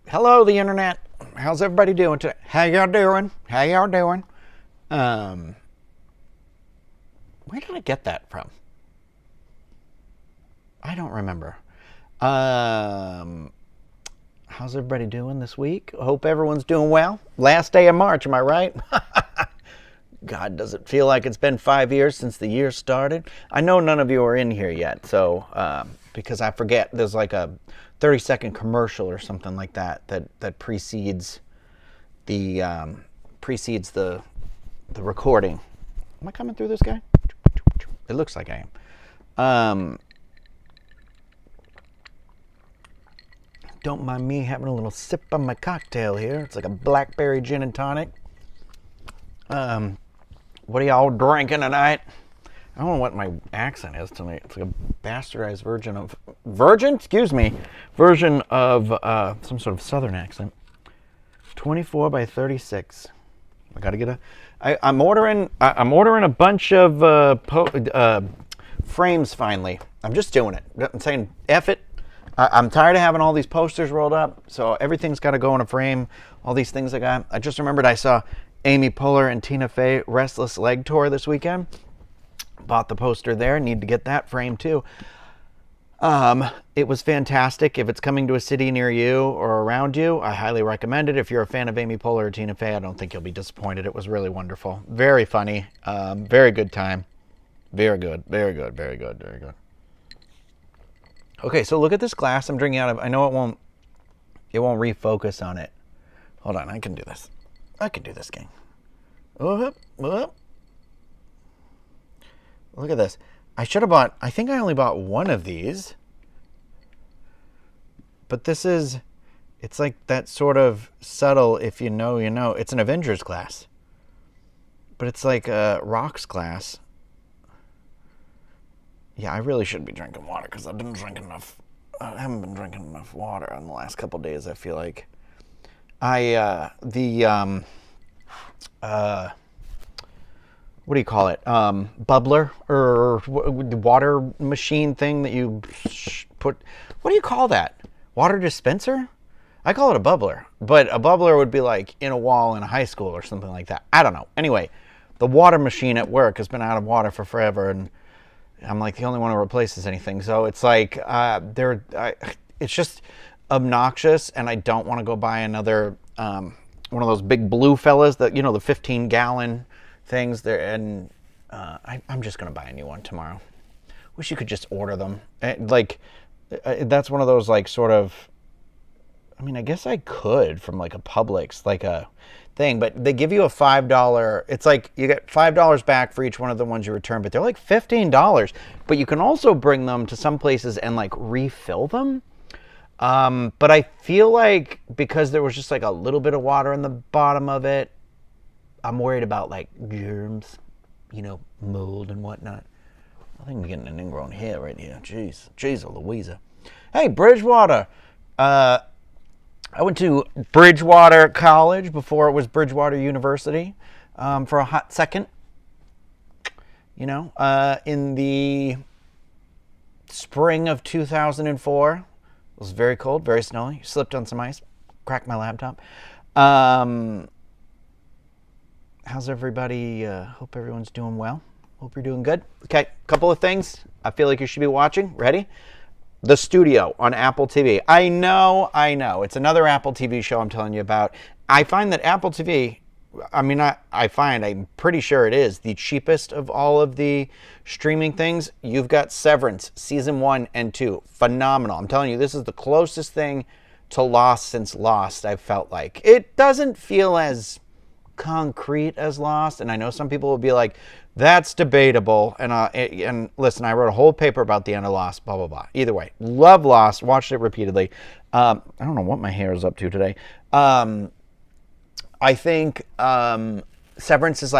Hello, the internet. How's everybody doing today? How y'all doing? How y'all doing? Um, where did I get that from? I don't remember. Um, how's everybody doing this week? Hope everyone's doing well. Last day of March, am I right? God, does it feel like it's been 5 years since the year started? I know none of you are in here yet, so because I forget there's like a 30-second commercial or something like that precedes the the recording. Am I coming through this guy? It looks like I am. Don't mind me having a little sip on my cocktail here. It's like a blackberry gin and tonic. What are y'all drinking tonight? I don't know what my accent is tonight. It's like a bastardized version of some sort of southern accent. 24 by 36. I gotta get I'm ordering a bunch of frames finally. I'm just doing it. I'm saying F it. I'm tired of having all these posters rolled up, so everything's got to go in a frame. All these things I got. I just remembered I saw Amy Poehler and Tina Fey Restless Leg Tour this weekend. Bought the poster there. Need to get that frame too. It was fantastic. If it's coming to a city near you or around you, I highly recommend it. If you're a fan of Amy Poehler or Tina Fey, I don't think you'll be disappointed. It was really wonderful. Very funny. Very good time. Very good. Very good. Very good. Very good. Okay, so look at this glass I'm drinking out of. I know it won't refocus on it. Hold on, I can do this. I can do this, gang. Look at this. I think I only bought one of these. But it's like that sort of subtle, if you know, you know. It's an Avengers glass. But it's like a rocks glass. Yeah, I really should be drinking water because I haven't been drinking enough water in the last couple of days, I feel like. What do you call it? Bubbler or the water machine thing that you put. What do you call that? Water dispenser? I call it a bubbler, but a bubbler would be like in a wall in a high school or something like that. I don't know. Anyway, the water machine at work has been out of water for forever, and I'm like the only one who replaces anything. So it's like it's just obnoxious, and I don't want to go buy another one of those big blue fellas that, you know, the 15-gallon things there. And I'm just gonna buy a new one tomorrow. Wish you could just order them. That's one of those like sort of. I mean, I guess I could from like a Publix, like a thing, but they give you a $5. It's like you get $5 back for each one of the ones you return, but they're like $15. But you can also bring them to some places and like refill them. But I feel like because there was just like a little bit of water in the bottom of it, I'm worried about like germs, you know, mold and whatnot. I think I'm getting an ingrown hair right here. Jeez, Louisa. Hey, Bridgewater. I went to Bridgewater College before it was Bridgewater University for a hot second. You know, in the spring of 2004. It was very cold, very snowy. Slipped on some ice, cracked my laptop. How's everybody? Hope everyone's doing well. Hope you're doing good. Okay, couple of things I feel like you should be watching. Ready? The Studio on Apple TV. I know. It's another Apple TV show I'm telling you about. I find that Apple TV, I'm pretty sure it is the cheapest of all of the streaming things. You've got Severance, season 1 and 2. Phenomenal. I'm telling you, this is the closest thing to Lost since Lost, I've felt like. It doesn't feel as concrete as Lost, and I know some people will be like, that's debatable, and listen, I wrote a whole paper about the end of Lost, blah blah blah. Either way, love Lost, watched it repeatedly. I don't know what my hair is up to today. I think Severance is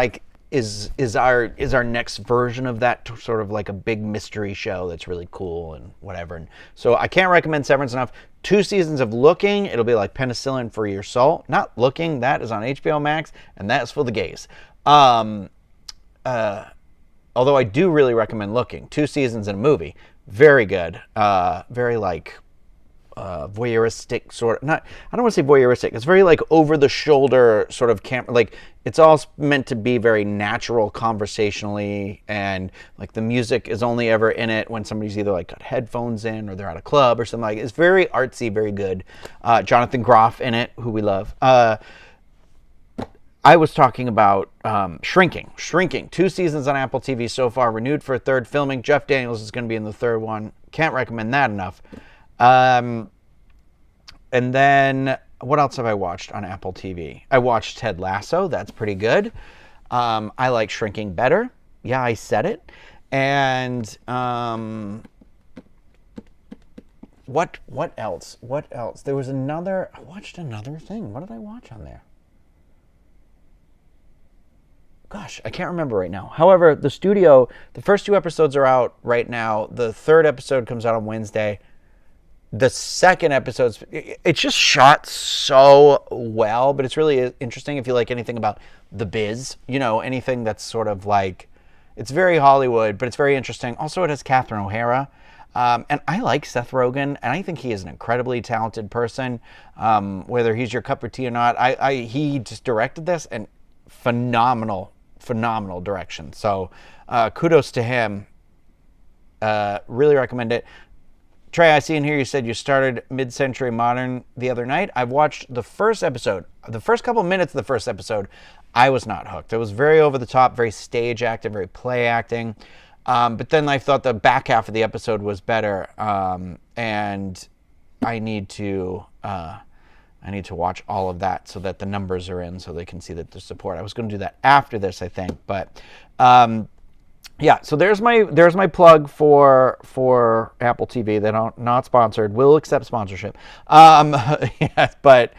our next version of that, sort of like a big mystery show that's really cool and whatever. And so I can't recommend Severance enough. 2 seasons of Looking. It'll be like penicillin for your soul. Not Looking. That is on HBO Max, and that's for the gays. Although I do really recommend Looking. 2 seasons in a movie. Very good. Very like voyeuristic sort of, not, I don't want to say voyeuristic, it's very like over the shoulder sort of camera, like it's all meant to be very natural conversationally, and like the music is only ever in it when somebody's either like got headphones in or they're at a club or something. Like it's very artsy, very good. Jonathan Groff in it, who we love. I was talking about Shrinking. 2 seasons on Apple TV so far, renewed for a third filming. Jeff Daniels is going to be in the third one. Can't recommend that enough. And then what else have I watched on Apple TV? I watched Ted Lasso. That's pretty good. I like Shrinking better. Yeah, I said it. And what else? What else? There was another. I watched another thing. What did I watch on there? Gosh, I can't remember right now. However, the studio, the first 2 episodes are out right now. The 3rd episode comes out on Wednesday. The 2nd episode, it's just shot so well, but it's really interesting if you like anything about the biz, you know, anything that's sort of like, it's very Hollywood, but it's very interesting. Also, it has Catherine O'Hara. And I like Seth Rogen, and I think he is an incredibly talented person. Whether he's your cup of tea or not, he just directed this, and phenomenal direction. So kudos to him. Really recommend it. Trey, I see in here you said you started Mid-Century Modern the other night. I've watched the first episode. The first couple minutes of the first episode, I was not hooked. It was very over the top, very stage acting, very play acting. But then I thought the back half of the episode was better. And I need to watch all of that so that the numbers are in, so they can see that there's support. I was going to do that after this, I think, but yeah. So there's my plug for Apple TV. They don't, not sponsored. Will accept sponsorship. Yes, but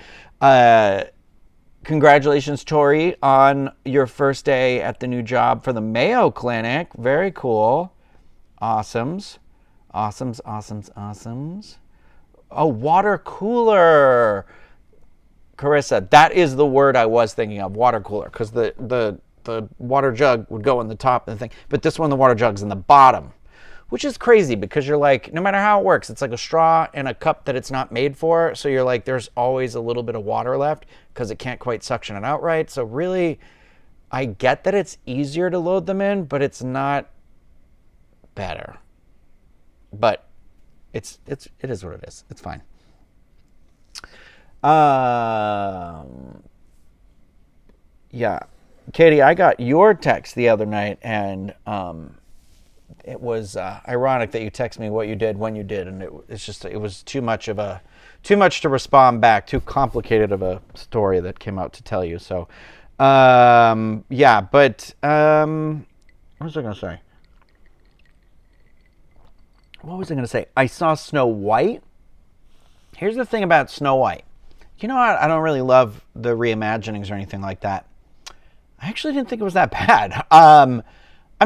congratulations, Tori, on your first day at the new job for the Mayo Clinic. Very cool. Awesomes. Oh, water cooler. Carissa, that is the word I was thinking of, water cooler, because the water jug would go in the top of the thing, but this one, the water jug's in the bottom, which is crazy because you're like, no matter how it works, it's like a straw in a cup that it's not made for, so you're like, there's always a little bit of water left because it can't quite suction it out right. So really, I get that it's easier to load them in, but it's not better. But it is what it is. It's fine. Yeah, Katie, I got your text the other night, and it was ironic that you text me what you did when you did, and it was too much to respond back, too complicated of a story that came out to tell you. So, yeah, but what was I gonna say? I saw Snow White. Here's the thing about Snow White. You know, I don't really love the reimaginings or anything like that. I actually didn't think it was that bad. I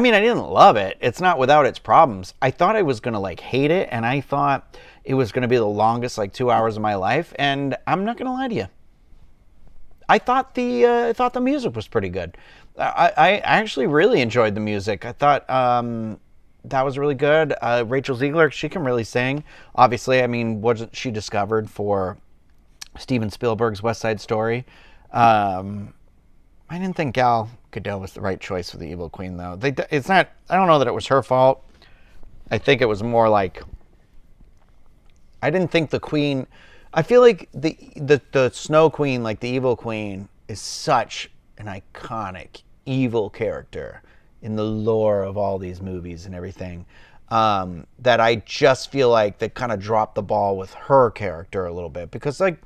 mean, I didn't love it. It's not without its problems. I thought I was going to like hate it, and I thought it was going to be the longest like 2 hours of my life, and I'm not going to lie to you. I thought the music was pretty good. I actually really enjoyed the music. I thought that was really good. Rachel Ziegler, she can really sing. Obviously, I mean, wasn't she discovered for Steven Spielberg's West Side Story? I didn't think Gal Gadot was the right choice for the Evil Queen, though. It's not. I don't know that it was her fault. I think it was more like, I didn't think the Queen. I feel like the Snow Queen, like the Evil Queen, is such an iconic evil character in the lore of all these movies and everything, that I just feel like they kind of dropped the ball with her character a little bit, because like,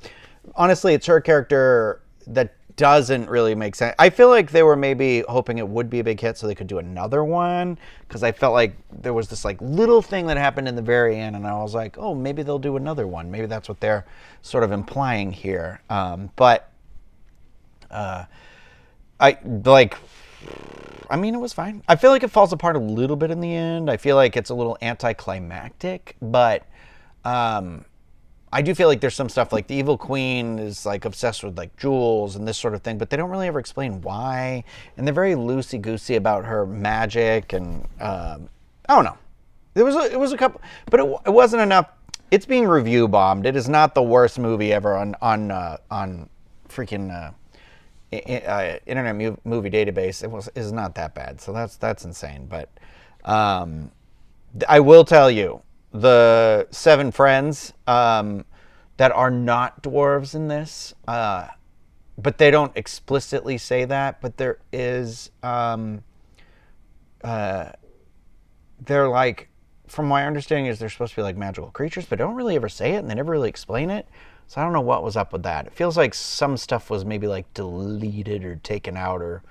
honestly, it's her character that doesn't really make sense. I feel like they were maybe hoping it would be a big hit so they could do another one, because I felt like there was this like little thing that happened in the very end, and I was like, oh, maybe they'll do another one. Maybe that's what they're sort of implying here. But I mean, it was fine. I feel like it falls apart a little bit in the end. I feel like it's a little anticlimactic, but I do feel like there's some stuff like the Evil Queen is like obsessed with like jewels and this sort of thing, but they don't really ever explain why. And they're very loosey-goosey about her magic, and I don't know. It was a couple, but it wasn't enough. It's being review bombed. It is not the worst movie ever on freaking Internet Movie Database. Is not that bad. So that's insane. But I will tell you, the 7 friends that are not dwarves in this, but they don't explicitly say that. But there is, they're like, from my understanding, is they're supposed to be like magical creatures, but they don't really ever say it, and they never really explain it. So I don't know what was up with that. It feels like some stuff was maybe like deleted or taken out or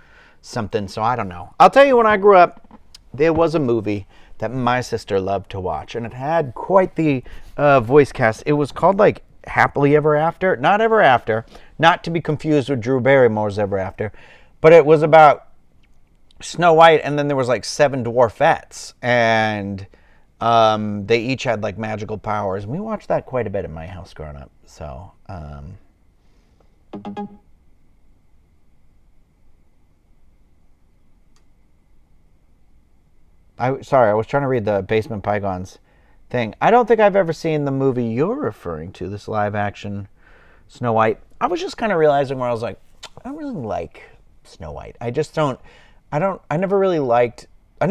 something. So I don't know. I'll tell you, when I grew up, there was a movie that my sister loved to watch, and it had quite the voice cast. It was called like Happily Ever After. Not Ever After. Not to be confused with Drew Barrymore's Ever After. But it was about Snow White, and then there was like 7 dwarfettes. And they each had like magical powers. And we watched that quite a bit in my house growing up. So, sorry, I was trying to read the Basement Pygon's thing. I don't think I've ever seen the movie you're referring to, this live action Snow White. I was just kind of realizing where I was like, I don't really like Snow White. I just don't, I never really liked, I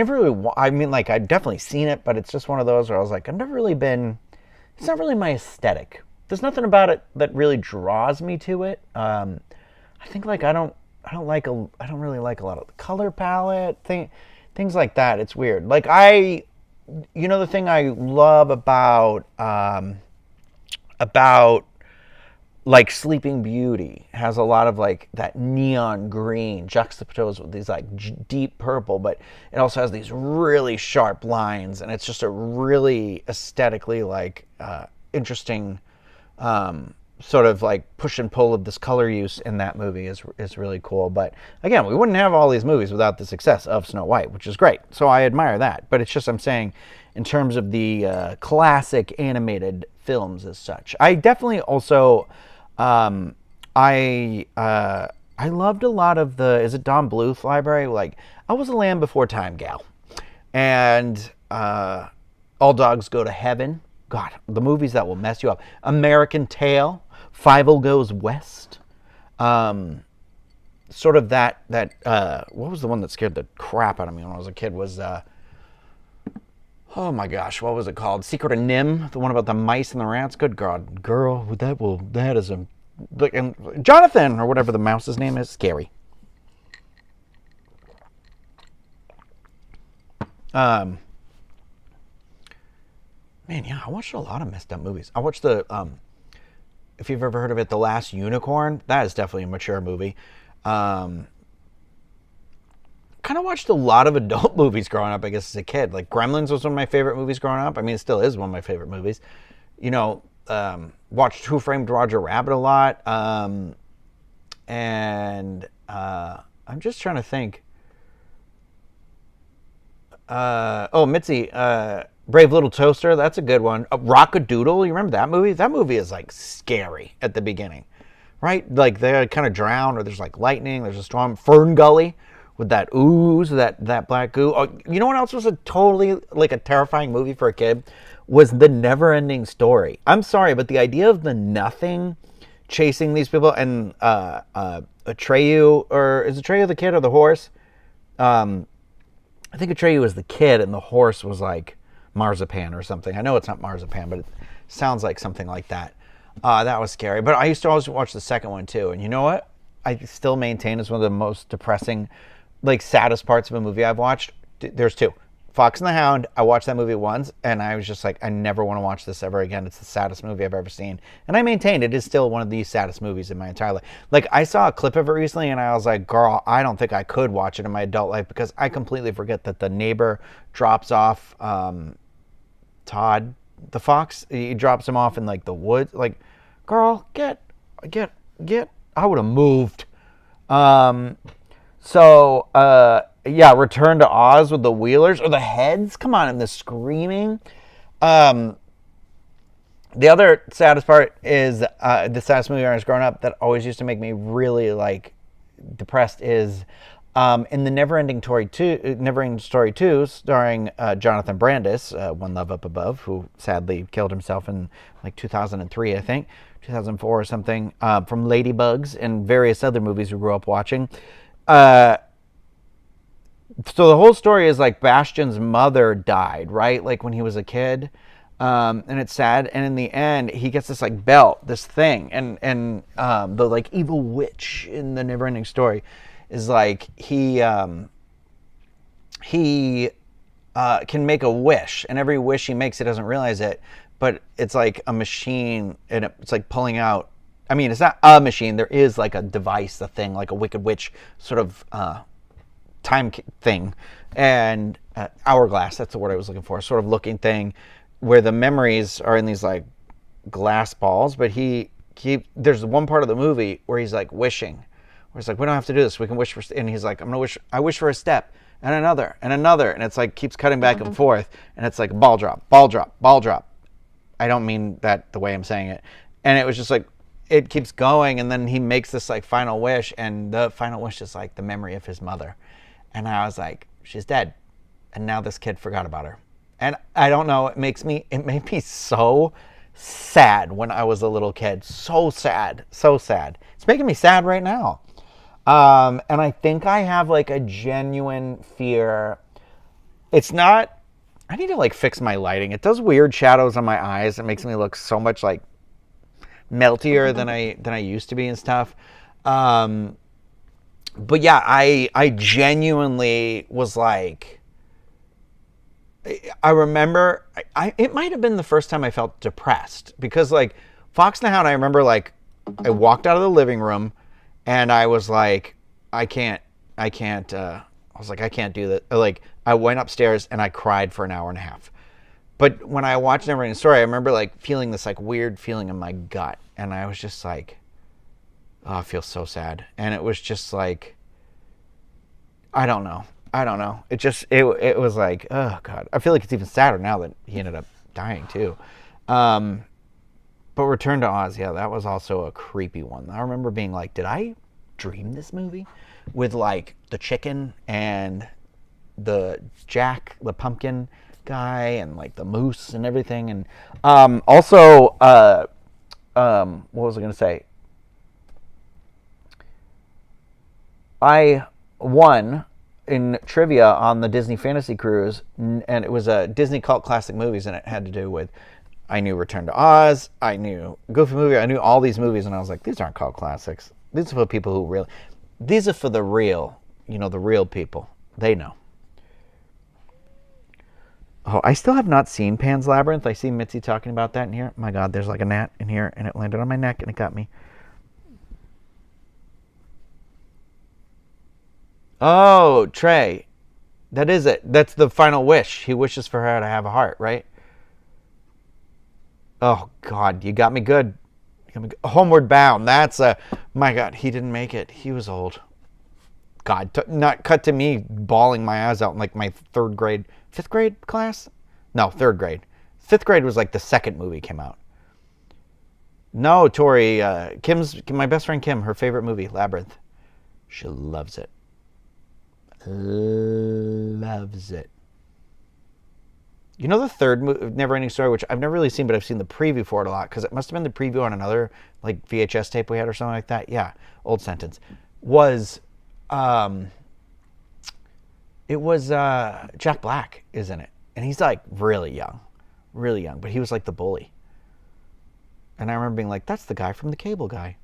mean, like, I've definitely seen it, but it's just one of those where I was like, I've never really been, it's not really my aesthetic. There's nothing about it that really draws me to it. I think like I don't really like a lot of the color palette things like that. It's weird. Like the thing I love about like Sleeping Beauty has a lot of like that neon green juxtaposed with these like deep purple, but it also has these really sharp lines, and it's just a really aesthetically like interesting sort of like push and pull of this color use in that movie is really cool. But again, we wouldn't have all these movies without the success of Snow White, which is great. So I admire that. But it's just, I'm saying, in terms of the classic animated films as such, I definitely also I loved a lot of the, is it Don Bluth library? Like, I Was a Land Before Time gal, and All Dogs Go to Heaven. God, the movies that will mess you up. American Tail, Fievel Goes West. Sort of that what was the one that scared the crap out of me when I was a kid was, oh my gosh, what was it called? Secret of Nim, the one about the mice and the rats. Good God, girl, that is a, and Jonathan, or whatever the mouse's name is, scary. Man, yeah, I watched a lot of messed up movies. I watched the, if you've ever heard of it, The Last Unicorn. That is definitely a mature movie. Kind of watched a lot of adult movies growing up, I guess, as a kid. Like Gremlins was one of my favorite movies growing up. I mean, it still is one of my favorite movies. You know, watched Who Framed Roger Rabbit a lot. And I'm just trying to think. Mitzi, Brave Little Toaster, that's a good one. Rock-a-Doodle, you remember that movie? That movie is like scary at the beginning, right? Like they kind of drown, or there's like lightning, there's a storm. Fern Gully with that ooze, that black goo. Oh, you know what else was a totally like a terrifying movie for a kid? Was The Never-Ending Story. I'm sorry, but the idea of the Nothing chasing these people, and Atreyu, or is Atreyu the kid or the horse? I think Atreyu was the kid, and the horse was like Marzipan or something. I know it's not Marzipan, but it sounds like something like that. That was scary. But I used to always watch the second one too. And you know what? I still maintain it's one of the most depressing, like saddest parts of a movie I've watched. There's 2. Fox and the Hound. I watched that movie once, and I was just like, I never want to watch this ever again. It's the saddest movie I've ever seen. And I maintain it is still one of the saddest movies in my entire life. Like, I saw a clip of it recently, and I was like, girl, I don't think I could watch it in my adult life, because I completely forget that the neighbor drops off Todd, the fox. He drops him off in like the woods. Like, girl, get. I would have moved. Yeah, Return to Oz with the Wheelers, or the Heads. Come on, and the screaming. The other saddest part is the saddest movie when I was growing up that always used to make me really like depressed is In the Neverending Story 2, starring Jonathan Brandis, One Love Up Above, who sadly killed himself in like 2003, I think, 2004 or something, from Ladybugs and various other movies we grew up watching. So the whole story is like Bastian's mother died, right? Like when he was a kid. And it's sad. And in the end, he gets this like belt, this thing. And the like evil witch in the Neverending Story is like he can make a wish. And every wish he makes, he doesn't realize it. But it's like a machine, and it's like pulling out. I mean, it's not a machine. There is like a device, a thing, like a Wicked Witch sort of time thing, and hourglass, that's the word I was looking for, sort of looking thing where the memories are in these like glass balls. But there's one part of the movie where he's like wishing, where he's like, we don't have to do this, we can wish for, and he's like, I wish for a step and another, and it's like keeps cutting back and forth, and it's like ball drop, ball drop, ball drop. I don't mean that the way I'm saying it. And it was just like, it keeps going, and then he makes this like final wish, and the final wish is like the memory of his mother. And I was like, she's dead. And now this kid forgot about her. And I don't know, it made me so sad when I was a little kid. So sad, so sad. It's making me sad right now. And I think I have like a genuine fear. It's not, I need to like fix my lighting. It does weird shadows on my eyes. It makes me look so much like meltier than I used to be and stuff. But yeah, I genuinely was like, I remember, it might have been the first time I felt depressed, because like Fox and the Hound, I remember like I walked out of the living room and I was like, I can't do that. Like I went upstairs and I cried for an hour and a half. But when I watched Neverending Story, I remember like feeling this like weird feeling in my gut, and I was just like, oh, I feel so sad. And it was just like, I don't know. It was like, oh God. I feel like it's even sadder now that he ended up dying too. But Return to Oz, yeah, that was also a creepy one. I remember being like, did I dream this movie? With like the chicken and the Jack, the pumpkin guy, and like the moose and everything. And also, what was I going to say? I won in trivia on the Disney Fantasy Cruise, and it was a Disney Cult Classic Movies, and it had to do with, I knew Return to Oz, I knew Goofy Movie, I knew all these movies, and I was like, these aren't cult classics. These are for people who really, these are for the real, the real people. They know. Oh, I still have not seen Pan's Labyrinth. I see Mitzi talking about that in here. My God, there's like a gnat in here, and it landed on my neck, and it got me. Oh, Trey. That is it. That's the final wish. He wishes for her to have a heart, right? Oh, God. You got me good. Homeward Bound. That's my God, he didn't make it. He was old. God, not cut to me bawling my eyes out in like my fifth grade class? No, third grade. Fifth grade was like the second movie came out. No, Tori. My best friend Kim, her favorite movie, Labyrinth. She loves it. Loves it. You know the third Neverending Story, which I've never really seen, but I've seen the preview for it a lot, because it must have been the preview on another like VHS tape we had or something like that. Yeah, old sentence. It was Jack Black is in it, and he's like really young, but he was like the bully. And I remember being like, that's the guy from The Cable Guy.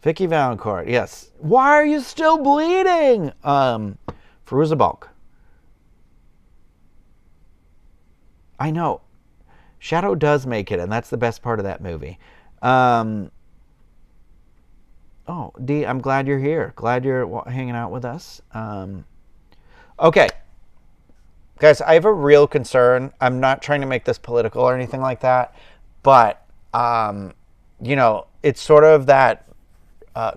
Vicky Valancourt, yes. Why are you still bleeding? Fairuza Balk. I know. Shadow does make it, and that's the best part of that movie. Oh, Dee, I'm glad you're here. Glad you're hanging out with us. Okay. Guys, I have a real concern. I'm not trying to make this political or anything like that, but, it's sort of that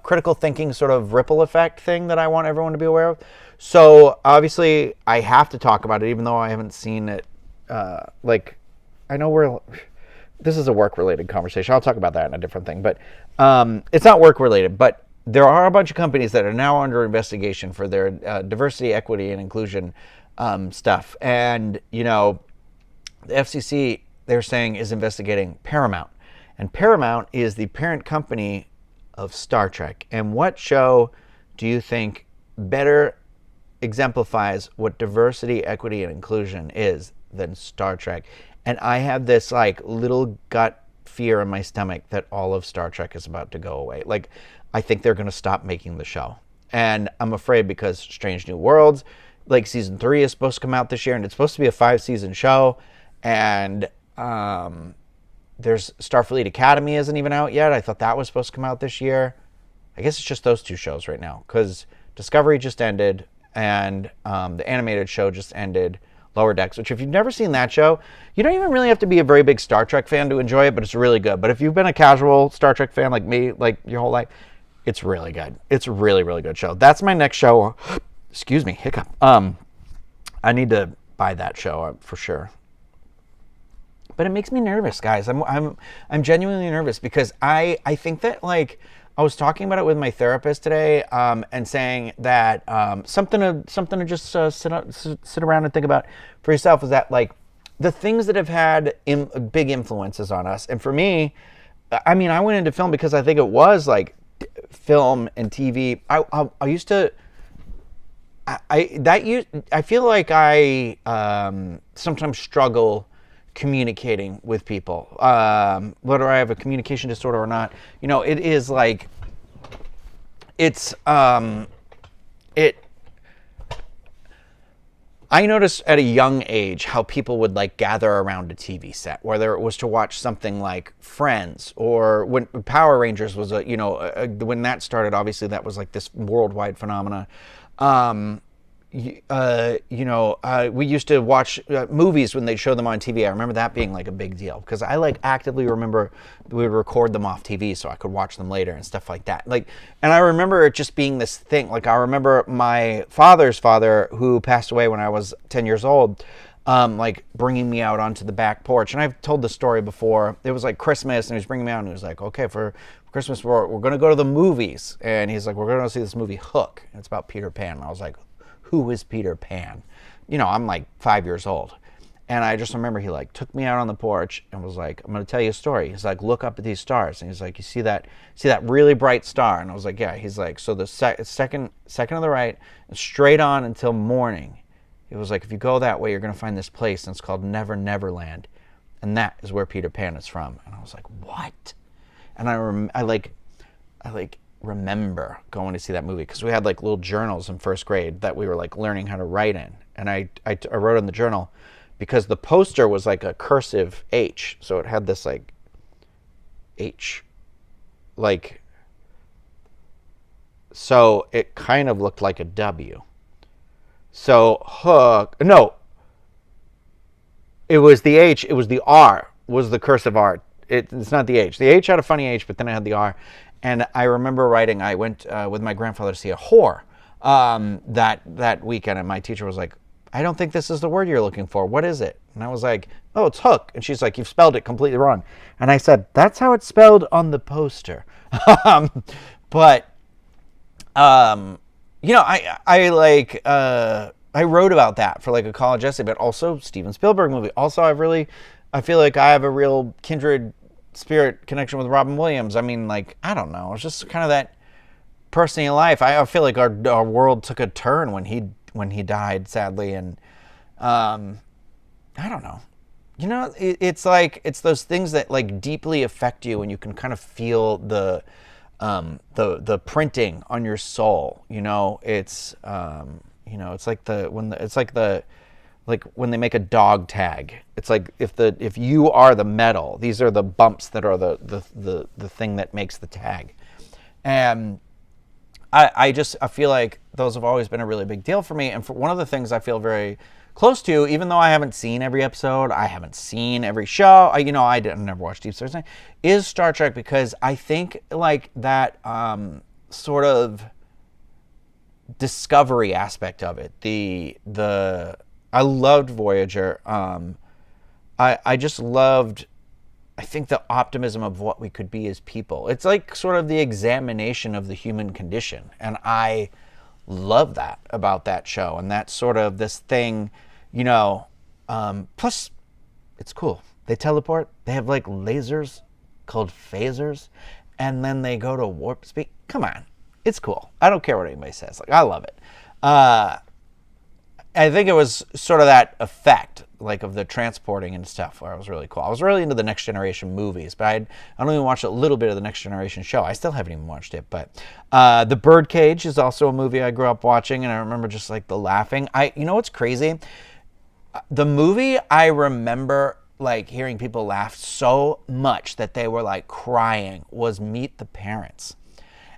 critical thinking sort of ripple effect thing that I want everyone to be aware of. So obviously I have to talk about it, even though I haven't seen it. I know this is a work-related conversation. I'll talk about that in a different thing, but it's not work-related. But there are a bunch of companies that are now under investigation for their diversity, equity, and inclusion stuff. And, the FCC, they're saying, is investigating Paramount. And Paramount is the parent company of Star Trek. And what show do you think better exemplifies what diversity, equity, and inclusion is than Star Trek? And I have this little gut fear in my stomach that all of Star Trek is about to go away. I think they're going to stop making the show. And I'm afraid because Strange New Worlds, season 3 is supposed to come out this year, and it's supposed to be a 5-season show. And there's Starfleet Academy isn't even out yet. I thought that was supposed to come out this year. I guess it's just those 2 shows right now, because Discovery just ended, and the animated show just ended, Lower Decks, which if you've never seen that show, you don't even really have to be a very big Star Trek fan to enjoy it, but it's really good. But if you've been a casual Star Trek fan like me, your whole life, it's really good. It's a really, really good show. That's my next show. Excuse me, hiccup. I need to buy that show for sure. But it makes me nervous, guys. I'm genuinely nervous because I think that I was talking about it with my therapist today, and saying that something to just sit around and think about for yourself is that the things that have had big influences on us. And for me, I went into film because I think it was film and TV. I used to. I feel like I sometimes struggle communicating with people, whether I have a communication disorder or not. It is I noticed at a young age how people would gather around a TV set, whether it was to watch something like Friends, or when Power Rangers was when that started. Obviously that was this worldwide phenomena. We used to watch movies when they'd show them on TV. I remember that being a big deal because I actively remember we would record them off TV so I could watch them later and stuff like that. And I remember it just being this thing. I remember my father's father, who passed away when I was 10 years old, bringing me out onto the back porch. And I've told this story before. It was Christmas, and he was bringing me out, and he was okay, for Christmas we're going to go to the movies. And he's we're going to see this movie Hook, and it's about Peter Pan. And I was who is Peter Pan? I'm 5 years old. And I just remember he took me out on the porch and was I'm going to tell you a story. He's look up at these stars. And he's you see that really bright star? And I was yeah. He's so the second on the right, and straight on until morning. It was if you go that way, you're going to find this place, and it's called Never Never Land. And that is where Peter Pan is from. And I was what? And I remember going to see that movie because we had little journals in first grade that we were learning how to write in. And I wrote in the journal because the poster was a cursive H. So it had this H. So it kind of looked like a W. So Hook, no, it was the H, it was the R, was the cursive R. It's not the H. The H had a funny H, but then I had the R. And I remember writing, I went with my grandfather to see a whore that weekend, and my teacher was I don't think this is the word you're looking for. What is it? And I was oh, it's Hook. And she's you've spelled it completely wrong. And I said, that's how it's spelled on the poster. But I wrote about that for a college essay, but also Steven Spielberg movie. Also, I feel I have a real kindred spirit connection with Robin Williams. I don't know. It's just kind of that person in life. I feel our world took a turn when he died, sadly, and I don't know. It's those things that deeply affect you, and you can kind of feel the printing on your soul. It's when they make a dog tag. It's if you are the metal, these are the bumps that are the thing that makes the tag. And I feel those have always been a really big deal for me. And for one of the things I feel very close to, even though I haven't seen every episode, I haven't seen every show, I never watched Deep Space Nine, is Star Trek, because I think that sort of discovery aspect of it. I loved Voyager. I just loved I think the optimism of what we could be as people. It's like sort of the examination of the human condition. And I love that about that show. And that's sort of this thing, plus it's cool. They teleport. They have like lasers called phasers. And then they go to warp speed. Come on. It's cool. I don't care what anybody says. Like, I love it. I think it was sort of that effect, like of the transporting and stuff, where it was really cool. I was really into the Next Generation movies, but I only watched a little bit of the Next Generation show. I still haven't even watched it, but The Birdcage is also a movie I grew up watching, and I remember just like the laughing. You know what's crazy? The movie, I remember like hearing people laugh so much that they were like crying, was Meet the Parents.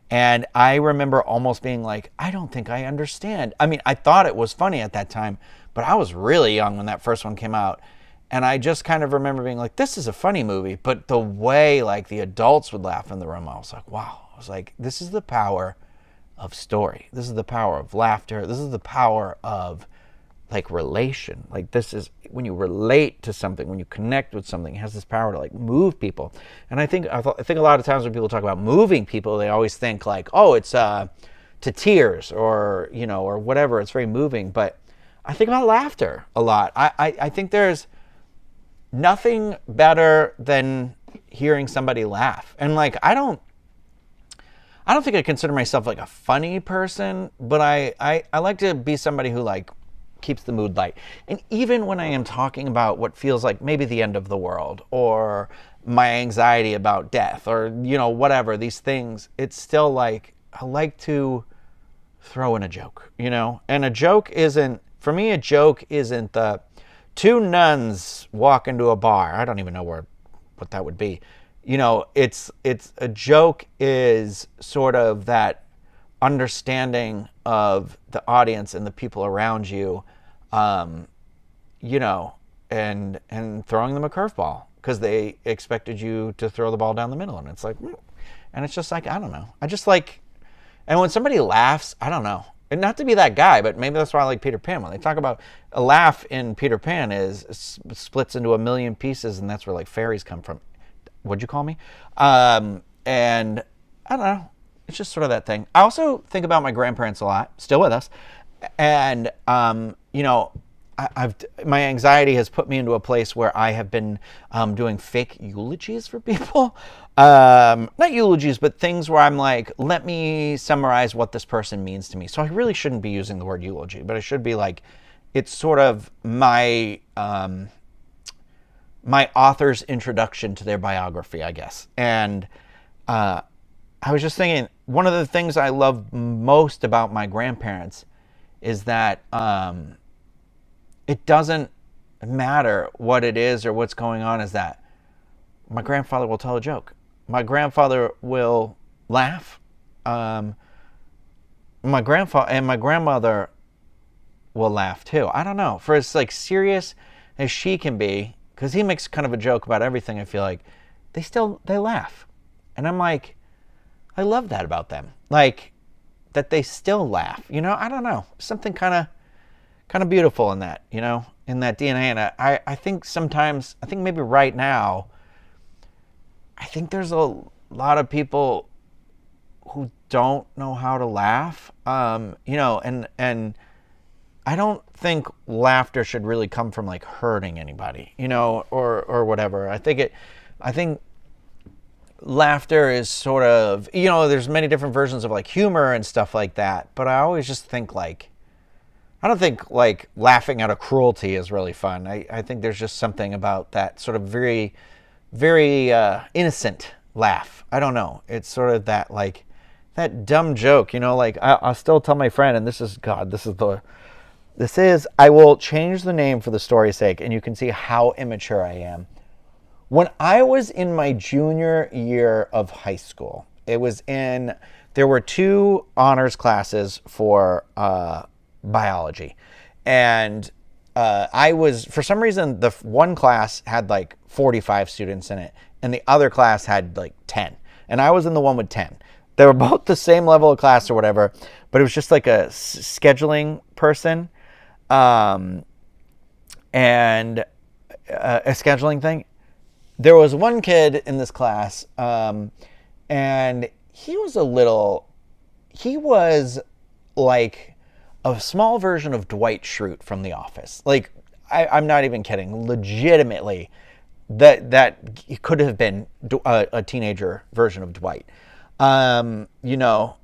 And I remember almost being like, I don't think I understand. I mean, I thought it was funny at that time, but I was really young when that first one came out. And I just kind of remember being like, this is a funny movie. But the way like the adults would laugh in the room, I was like, wow. I was like, this is the power of story. This is the power of laughter. This is the power of like relation. Like this is when you relate to something, when you connect with something, it has this power to like move people. And I think a lot of times when people talk about moving people, they always think like, oh, it's to tears or or whatever. It's very moving. But I think about laughter a lot. I think there's nothing better than hearing somebody laugh. And like I don't think I consider myself like a funny person, but I like to be somebody who like keeps the mood light. And even when I am talking about what feels like maybe the end of the world or my anxiety about death or whatever, these things, it's still like I like to throw in a joke, and a joke isn't the two nuns walk into a bar. I don't even know what that would be. It's a joke is sort of that understanding of the audience and the people around you, and throwing them a curveball because they expected you to throw the ball down the middle, and it's like, and it's just like, I don't know. I just like, and when somebody laughs, I don't know, and not to be that guy, but maybe that's why I like Peter Pan. When they talk about a laugh in Peter Pan splits into a million pieces, and that's where like fairies come from. What'd you call me? And I don't know. It's just sort of that thing. I also think about my grandparents a lot, still with us. And, my anxiety has put me into a place where I have been doing fake eulogies for people. Not eulogies, but things where I'm like, let me summarize what this person means to me. So I really shouldn't be using the word eulogy, but I should be like, it's sort of my author's introduction to their biography, I guess. And I was just thinking, one of the things I love most about my grandparents is that it doesn't matter what it is or what's going on, is that my grandfather will tell a joke. My grandfather will laugh. My grandfather and my grandmother will laugh too. I don't know. For as like serious as she can be, because he makes kind of a joke about everything, I feel like they laugh. And I'm like, I love that about them. Like that they still laugh. I don't know. Something kind of beautiful in that, in that DNA. And I think sometimes, I think maybe right now, I think there's a lot of people who don't know how to laugh. And I don't think laughter should really come from like hurting anybody, or whatever. I think laughter is sort of, there's many different versions of like humor and stuff like that. But I always just think like, I don't think like laughing out of cruelty is really fun. I think there's just something about that sort of very, very innocent laugh. I don't know. It's sort of that like that dumb joke, like I'll still tell my friend, and I will change the name for the story's sake, and you can see how immature I am. When I was in my junior year of high school, there were two honors classes for biology. And for some reason, the one class had like 45 students in it, and the other class had like 10. And I was in the one with 10. They were both the same level of class or whatever, but it was just like a scheduling person and a scheduling thing. there was one kid in this class, and he was like a small version of Dwight Schrute from The Office. Like, I'm not even kidding. Legitimately, that he could have been a teenager version of Dwight. You know,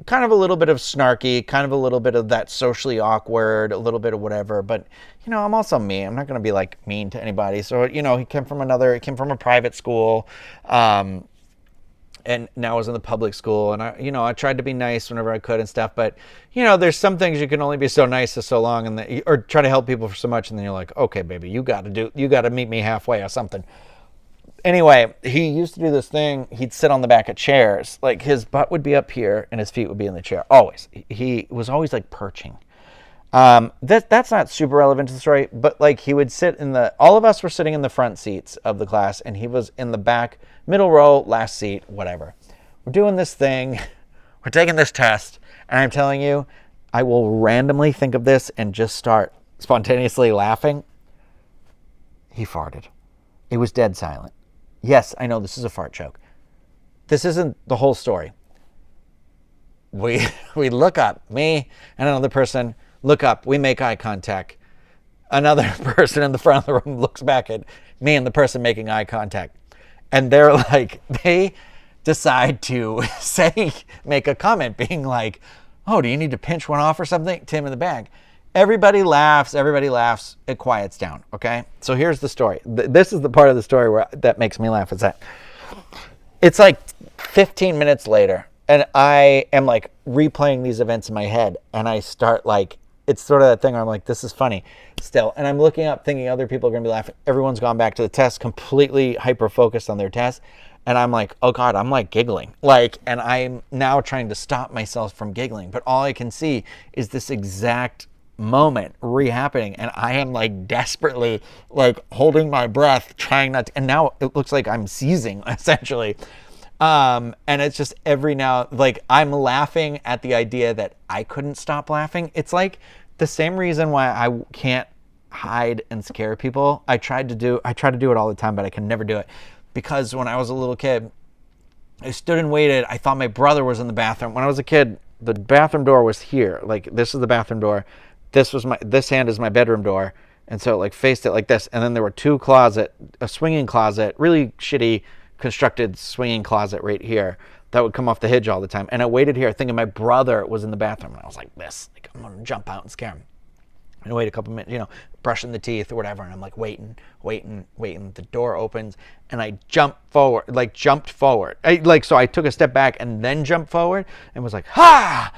kind of a little bit of snarky, kind of a little bit of that socially awkward, a little bit of whatever. But, you know, I'm also me. I'm not going to be like mean to anybody. So, you know, he came from a private school. And now I was in the public school, and I tried to be nice whenever I could and stuff. But, you know, there's some things you can only be so nice for so long, or try to help people for so much, and then you're like, okay, baby, you got to meet me halfway or something. Anyway, he used to do this thing. He'd sit on the back of chairs, like his butt would be up here and his feet would be in the chair. Always, he was always like perching. That's not super relevant to the story, but like he would sit all of us were sitting in the front seats of the class, and he was in the back, middle row, last seat, whatever. We're doing this thing, we're taking this test, and I'm telling you, I will randomly think of this and just start spontaneously laughing. He farted. It was dead silent. Yes, I know this is a fart joke. This isn't the whole story. We look up, me and another person look up, we make eye contact. Another person in the front of the room looks back at me and the person making eye contact. And they're like, they decide to make a comment being like, oh, do you need to pinch one off or something? Tim in the back. Everybody laughs, it quiets down, okay? So here's the story. This is the part of the story that makes me laugh, is that it's like 15 minutes later, and I am like replaying these events in my head, and I start like, it's sort of that thing where I'm like, this is funny still. And I'm looking up thinking other people are going to be laughing. Everyone's gone back to the test, completely hyper-focused on their test. And I'm like, oh God, I'm like giggling. And I'm now trying to stop myself from giggling. But all I can see is this exact moment re-happening. And I am like desperately like holding my breath, trying not to. And now it looks like I'm seizing, essentially. And it's just every now, like I'm laughing at the idea that I couldn't stop laughing. It's like the same reason why I can't hide and scare people. I try to do it all the time, but I can never do it. Because when I was a little kid, I stood and waited. I thought my brother was in the bathroom. When I was a kid, the bathroom door was here. Like this is the bathroom door. This hand is my bedroom door. And so like faced it like this. And then there were a swinging closet, really shitty constructed swinging closet right here that would come off the hinge all the time. And I waited here thinking my brother was in the bathroom. And I was like this, like I'm gonna jump out and scare him. And I wait a couple minutes, brushing the teeth or whatever. And I'm like waiting. The door opens and I jumped forward. So I took a step back and then jumped forward and was like, ha!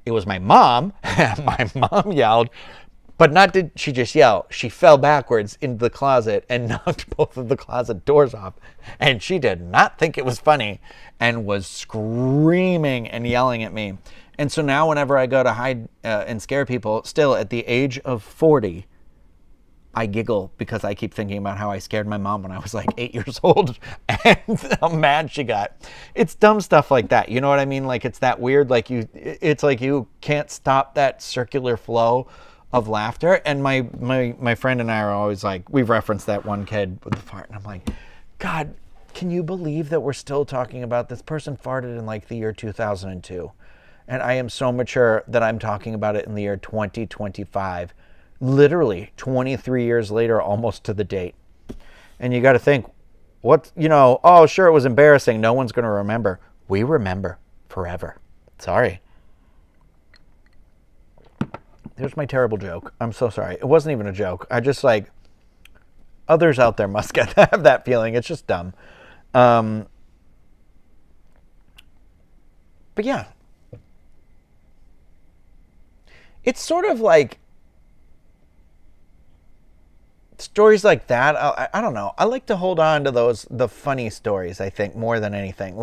It was my mom. My mom yelled, but not did she just yell. She fell backwards into the closet and knocked both of the closet doors off. And she did not think it was funny and was screaming and yelling at me. And so now whenever I go to hide and scare people, still at the age of 40, I giggle because I keep thinking about how I scared my mom when I was like 8 years old and how mad she got. It's dumb stuff like that. You know what I mean? Like it's that weird, it's like you can't stop that circular flow of laughter. And my friend and I are always like, we've referenced that one kid with the fart, and I'm like, God, can you believe that we're still talking about this person farted in like the year 2002? And I am so mature that I'm talking about it in the year 2025, literally 23 years later, almost to the date. And you got to think, oh, sure, it was embarrassing. No one's going to remember. We remember forever. Sorry. There's my terrible joke. I'm so sorry. It wasn't even a joke. I just others out there must have that feeling. It's just dumb. But yeah. It's sort of like stories like that. I don't know. I like to hold on to the funny stories, I think, more than anything.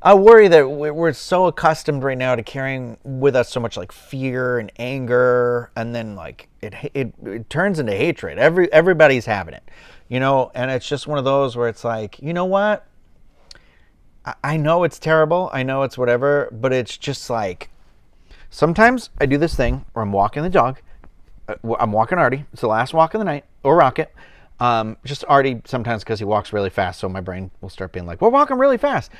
I worry that we're so accustomed right now to carrying with us so much like fear and anger, and then like it turns into hatred. Everybody's having it, and it's just one of those where it's like, you know what? I know it's terrible. I know it's whatever, but it's just like, sometimes I do this thing where I'm walking the dog. I'm walking Artie. It's the last walk of the night, or Rocket. Just Artie sometimes because he walks really fast, so my brain will start being like, we're walking really fast.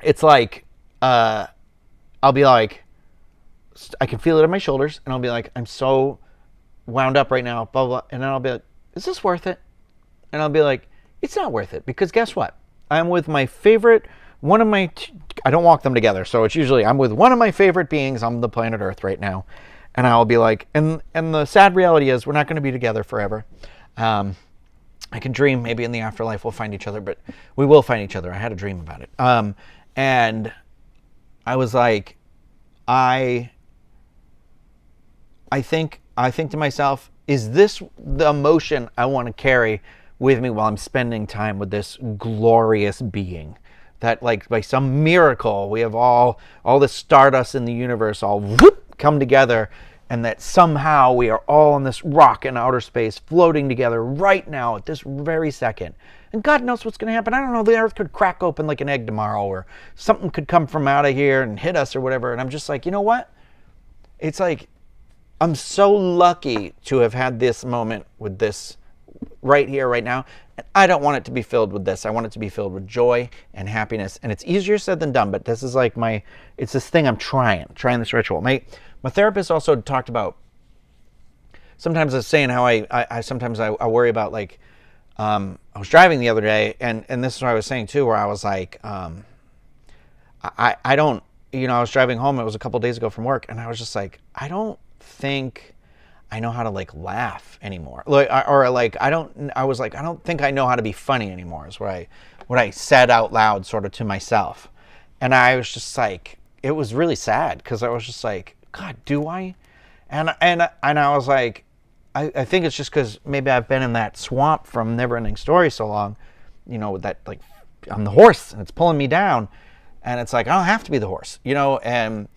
It's like, I'll be like, I can feel it in my shoulders, and I'll be like, I'm so wound up right now, blah, blah, and then I'll be like, is this worth it? And I'll be like, it's not worth it, because guess what? I'm with my favorite, I don't walk them together, so it's usually, I'm with one of my favorite beings on the planet Earth right now, and I'll be like, and the sad reality is, we're not going to be together forever. I can dream, maybe in the afterlife we'll find each other, but we will find each other. I had a dream about it. And I was like, I think to myself, is this the emotion I want to carry with me while I'm spending time with this glorious being? That, like, by some miracle, we have all the stardust in the universe all whoop, come together, and that somehow we are all in this rock in outer space floating together right now at this very second. And God knows what's going to happen. I don't know, the earth could crack open like an egg tomorrow, or something could come from out of here and hit us or whatever. And I'm just like, you know what? It's like, I'm so lucky to have had this moment with this right here, right now. And I don't want it to be filled with this. I want it to be filled with joy and happiness. And it's easier said than done, but this is like it's this thing I'm trying this ritual. My therapist also talked about, sometimes I was saying how I sometimes I worry about, like, I was driving the other day, and this is what I was saying too, where I was like, I don't, I was driving home, it was a couple days ago from work, and I was just like, I don't think I know how to, like, laugh anymore. I was like, I don't think I know how to be funny anymore, is what I said out loud sort of to myself. And I was just like, it was really sad, because I was just like, God, do I? And I was like, I think it's just because maybe I've been in that swamp from Neverending Story so long, with that, like, I'm the horse and it's pulling me down, and it's like, I don't have to be the horse, and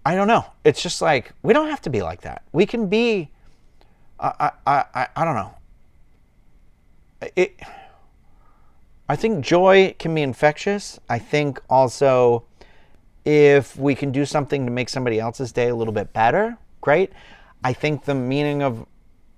I don't know. It's just like, we don't have to be like that. We can be, I don't know. I think joy can be infectious. I think also, if we can do something to make somebody else's day a little bit better, great. I think the meaning of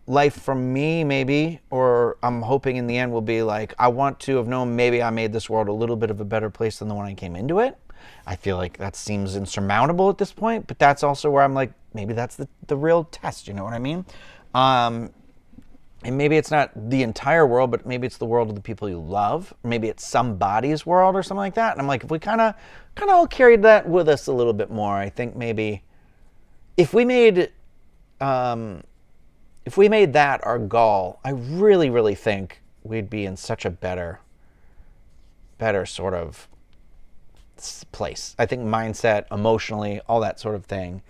life for me, maybe, or I'm hoping in the end, will be like, I want to have known maybe I made this world a little bit of a better place than the one I came into it. I feel like that seems insurmountable at this point, but that's also where I'm like, maybe that's the real test, you know what I mean? And maybe it's not the entire world, but maybe it's the world of the people you love. Maybe it's somebody's world or something like that. And I'm like, if we kind of all carried that with us a little bit more, I think maybe if we made that our goal, I really, really think we'd be in such a better sort of place. I think mindset, emotionally, all that sort of thing.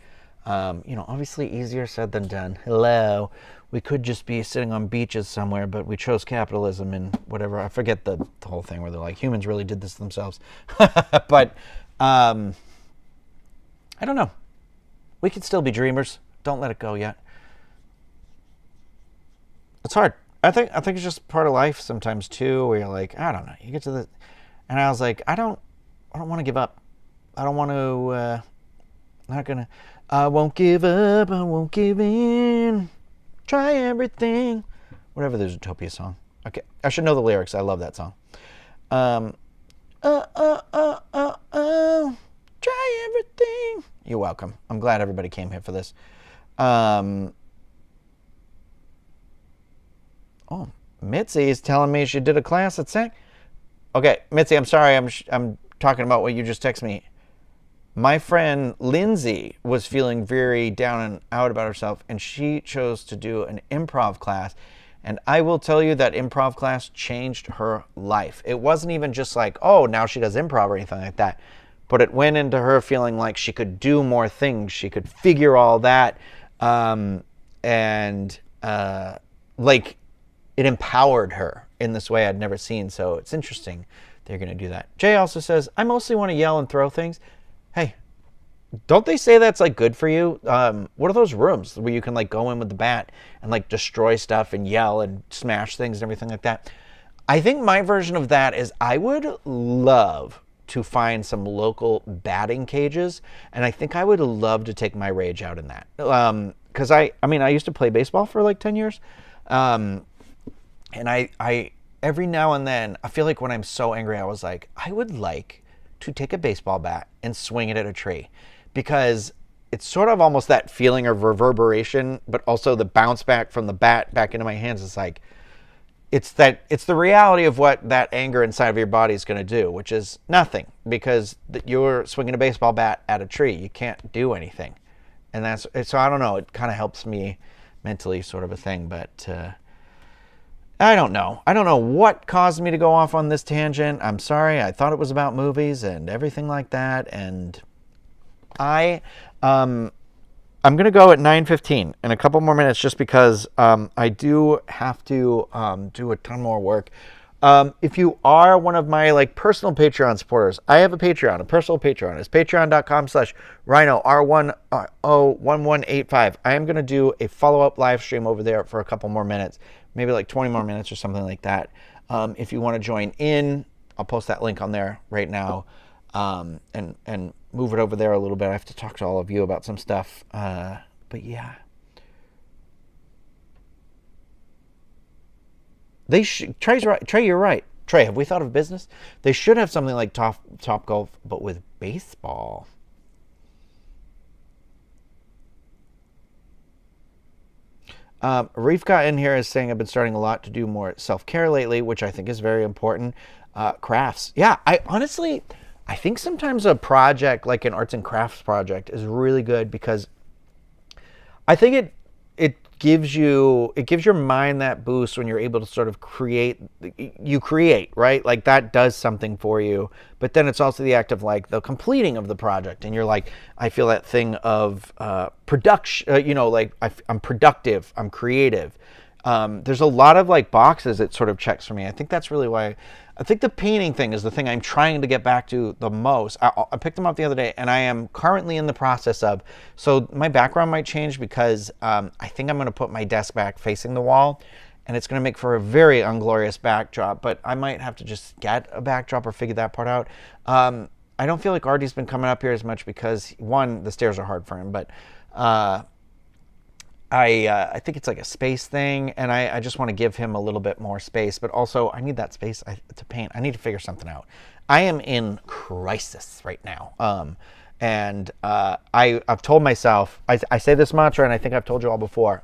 Obviously easier said than done. Hello. We could just be sitting on beaches somewhere, but we chose capitalism and whatever. I forget the whole thing where they're like, humans really did this themselves. But I don't know. We could still be dreamers. Don't let it go yet. It's hard. I think it's just part of life sometimes too, where you're like, I don't know. You get to the, and I was like, I don't want to give up. I don't want to. I won't give up. I won't give in. Try everything. Whatever the Zootopia song. Okay, I should know the lyrics. I love that song. Try everything. You're welcome. I'm glad everybody came here for this. Mitzi is telling me she did a class at SAC. Okay, Mitzi, I'm sorry. I'm talking about what you just texted me. My friend Lindsay was feeling very down and out about herself, and she chose to do an improv class. And I will tell you that improv class changed her life. It wasn't even just like, oh, now she does improv or anything like that. But it went into her feeling like she could do more things. She could figure all that. Like, it empowered her in this way I'd never seen. So it's interesting they're going to do that. Jay also says, I mostly want to yell and throw things. Hey, don't they say that's like good for you? What are those rooms where you can like go in with the bat and like destroy stuff and yell and smash things and everything like that? I think my version of that is I would love to find some local batting cages, and I think I would love to take my rage out in that. because I mean, I used to play baseball for like 10 years. And I every now and then, I feel like when I'm so angry, I was like, I would like to take a baseball bat and swing it at a tree, because it's sort of almost that feeling of reverberation, but also the bounce back from the bat back into my hands. It's like, it's the reality of what that anger inside of your body is going to do, which is nothing, because you're swinging a baseball bat at a tree. You can't do anything. And so I don't know. It kind of helps me mentally, sort of a thing, but I don't know. I don't know what caused me to go off on this tangent. I'm sorry. I thought it was about movies and everything like that. And I'm going to go at 9:15 in a couple more minutes, just because I do have to do a ton more work. If you are one of my like personal Patreon supporters, I have a Patreon, a personal Patreon. It's patreon.com/Ryno, R101185. I am going to do a follow-up live stream over there for a couple more minutes, maybe like 20 more minutes or something like that. If you want to join in, I'll post that link on there right now, and move it over there a little bit. I have to talk to all of you about some stuff. But yeah. Trey's right. Trey, you're right. Trey, have we thought of business? They should have something like Top Golf, but with baseball. Reef got in here is saying, I've been starting a lot to do more self-care lately, which I think is very important. Crafts. Yeah, I think sometimes a project like an arts and crafts project is really good, because I think it gives your mind that boost when you're able to sort of create, right? Like that does something for you, but then it's also the act of like the completing of the project. And you're like, I feel that thing of production, like I'm productive, I'm creative. There's a lot of like boxes it sort of checks for me. I think that's really why. I think the painting thing is the thing I'm trying to get back to the most. I picked them up the other day, and I am currently in the process of, so my background might change, because I think I'm going to put my desk back facing the wall, and it's going to make for a very unglorious backdrop, but I might have to just get a backdrop or figure that part out. I don't feel like Artie's been coming up here as much because, one, the stairs are hard for him, but I think it's like a space thing, and I just want to give him a little bit more space, but also I need that space to paint. I need to figure something out. I am in crisis right now. And I've told myself, I say this mantra, and I think I've told you all before,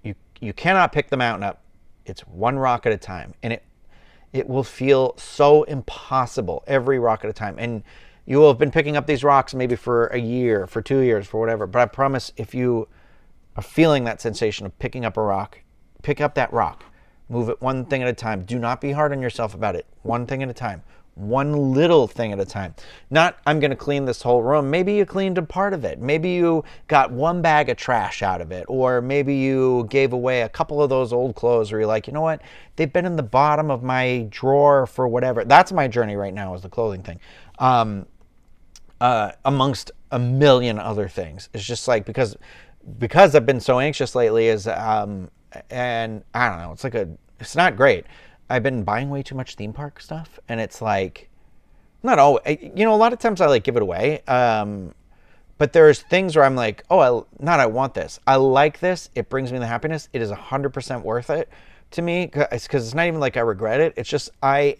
you cannot pick the mountain up. It's one rock at a time, and it will feel so impossible every rock at a time. And you will have been picking up these rocks maybe for a year, for 2 years, for whatever. But I promise, if you are feeling that sensation of picking up a rock, pick up that rock. Move it one thing at a time. Do not be hard on yourself about it. One thing at a time. One little thing at a time. Not, I'm going to clean this whole room. Maybe you cleaned a part of it. Maybe you got one bag of trash out of it. Or maybe you gave away a couple of those old clothes where you're like, you know what? They've been in the bottom of my drawer for whatever. That's my journey right now, is the clothing thing. Amongst a million other things. It's just like, because I've been so anxious lately, and I don't know, it's not great. I've been buying way too much theme park stuff, and it's like, not always, a lot of times I like give it away. But there's things where I'm like, I want this. I like this. It brings me the happiness. It is 100% worth it to me, because it's not even like I regret it. It's just, I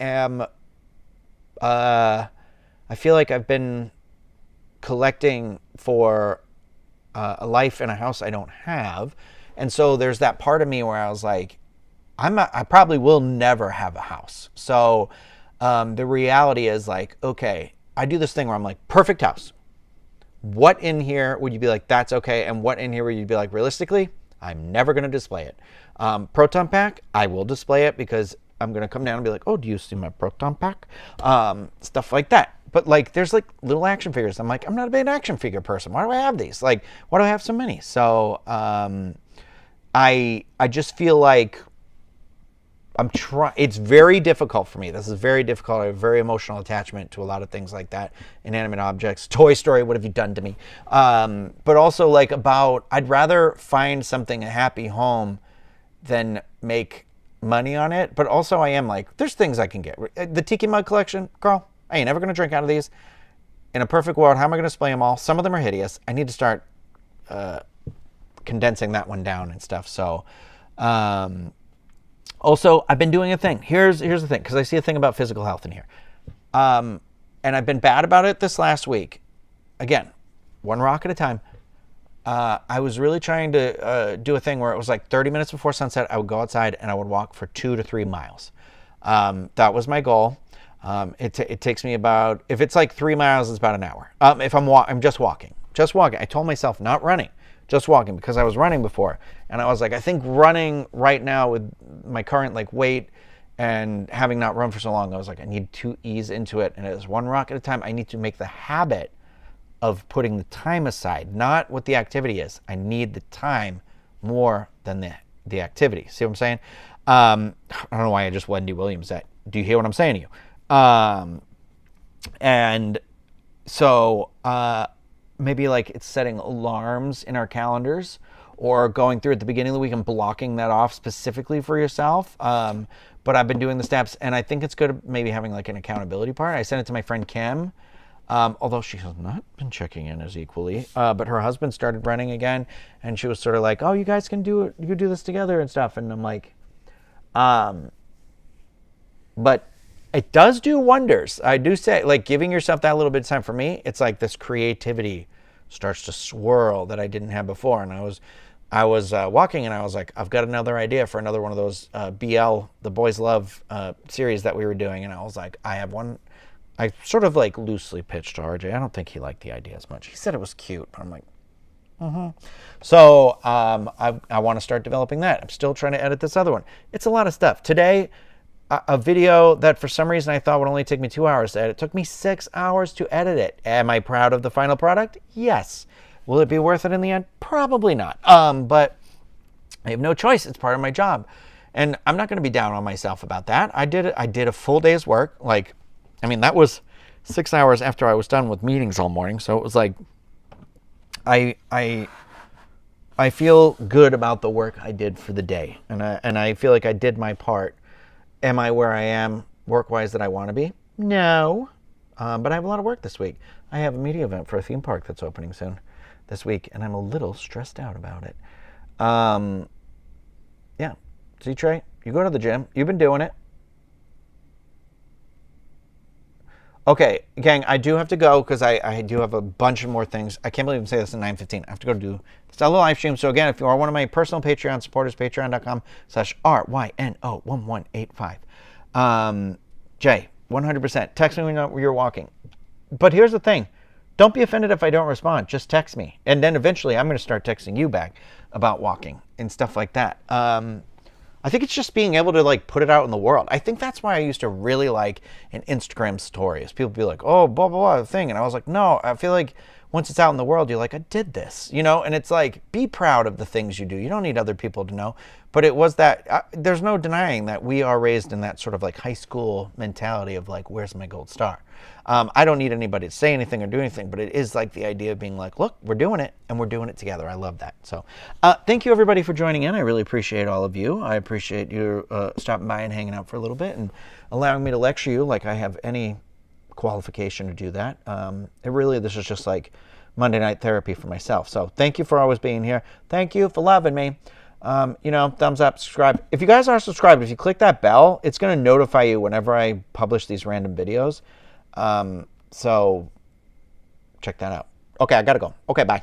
feel like I've been collecting for a life in a house I don't have. And so there's that part of me where I was like, I probably will never have a house. So the reality is like, okay, I do this thing where I'm like, perfect house. What in here would you be like, that's okay? And what in here would you be like, realistically, I'm never going to display it. Proton pack, I will display it, because I'm going to come down and be like, oh, do you see my proton pack? Stuff like that. But like, there's like little action figures. I'm like, I'm not a big action figure person. Why do I have these? Like, why do I have so many? So I just feel like it's very difficult for me. This is very difficult. I have a very emotional attachment to a lot of things like that. Inanimate objects. Toy Story, what have you done to me? But also like I'd rather find something, a happy home, than make money on it. But also I am like, there's things I can get. The Tiki Mug collection, girl, I ain't never going to drink out of these. In a perfect world, how am I going to display them all? Some of them are hideous. I need to start condensing that one down and stuff. So, also, I've been doing a thing. Here's the thing, because I see a thing about physical health in here. And I've been bad about it this last week. Again, one rock at a time. I was really trying to do a thing where it was like 30 minutes before sunset, I would go outside and I would walk for 2 to 3 miles. That was my goal. It takes me about, if it's like 3 miles, it's about an hour. If I'm just walking. I told myself not running, just walking, because I was running before. And I was like, I think running right now with my current like weight and having not run for so long, I was like, I need to ease into it. And it is one rock at a time. I need to make the habit of putting the time aside, not what the activity is. I need the time more than the activity. See what I'm saying? I don't know why I just Wendy Williams that. Do you hear what I'm saying to you? And so maybe like it's setting alarms in our calendars, or going through at the beginning of the week and blocking that off specifically for yourself. But I've been doing the steps, and I think it's good maybe having like an accountability part. I sent it to my friend Kim, although she has not been checking in as equally. But her husband started running again, and she was sort of like, oh, you guys can do it. You can do this together and stuff. And I'm like, but it does do wonders. I do say, like, giving yourself that little bit of time. For me, it's like this creativity starts to swirl that I didn't have before. And I was walking, and I was like, I've got another idea for another one of those BL, the Boys Love series that we were doing. And I was like, I have one. I sort of like loosely pitched to RJ. I don't think he liked the idea as much. He said it was cute, but I'm like, So I want to start developing that. I'm still trying to edit this other one. It's a lot of stuff. Today, a video that for some reason I thought would only take me 2 hours to edit, took me 6 hours to edit it. Am I proud of the final product? Yes. Will it be worth it in the end? Probably not. But I have no choice. It's part of my job. And I'm not going to be down on myself about that. I did a full day's work. Like, I mean, that was 6 hours after I was done with meetings all morning. So it was like, I feel good about the work I did for the day. And I feel like I did my part. Am I where I am work-wise that I want to be? No. But I have a lot of work this week. I have a media event for a theme park that's opening soon this week, and I'm a little stressed out about it. Yeah. See, Trey, you go to the gym. You've been doing it. Okay, gang, I do have to go because I do have a bunch of more things. I can't believe I'm saying this at 9:15. I have to go do this little live stream. So again, if you are one of my personal Patreon supporters, patreon.com/RYNO1185. Jay, 100%. Text me when you're walking. But here's the thing. Don't be offended if I don't respond. Just text me. And then eventually I'm going to start texting you back about walking and stuff like that. I think it's just being able to like put it out in the world. I think that's why I used to really like an Instagram stories. People be like, oh, blah, blah, blah, thing. And I was like, no, I feel like once it's out in the world, you're like, I did this, you know? And it's like, be proud of the things you do. You don't need other people to know. But it was that, there's no denying that we are raised in that sort of like high school mentality of like, where's my gold star? I don't need anybody to say anything or do anything, but it is like the idea of being like, look, we're doing it and we're doing it together. I love that. So thank you everybody for joining in. I really appreciate all of you. I appreciate you stopping by and hanging out for a little bit and allowing me to lecture you like I have any qualification to do that. This is just like Monday night therapy for myself. So thank you for always being here. Thank you for loving me. Thumbs up, subscribe. If you guys are subscribed, if you click that bell, it's going to notify you whenever I publish these random videos. So check that out. Okay, I gotta go. Okay, bye.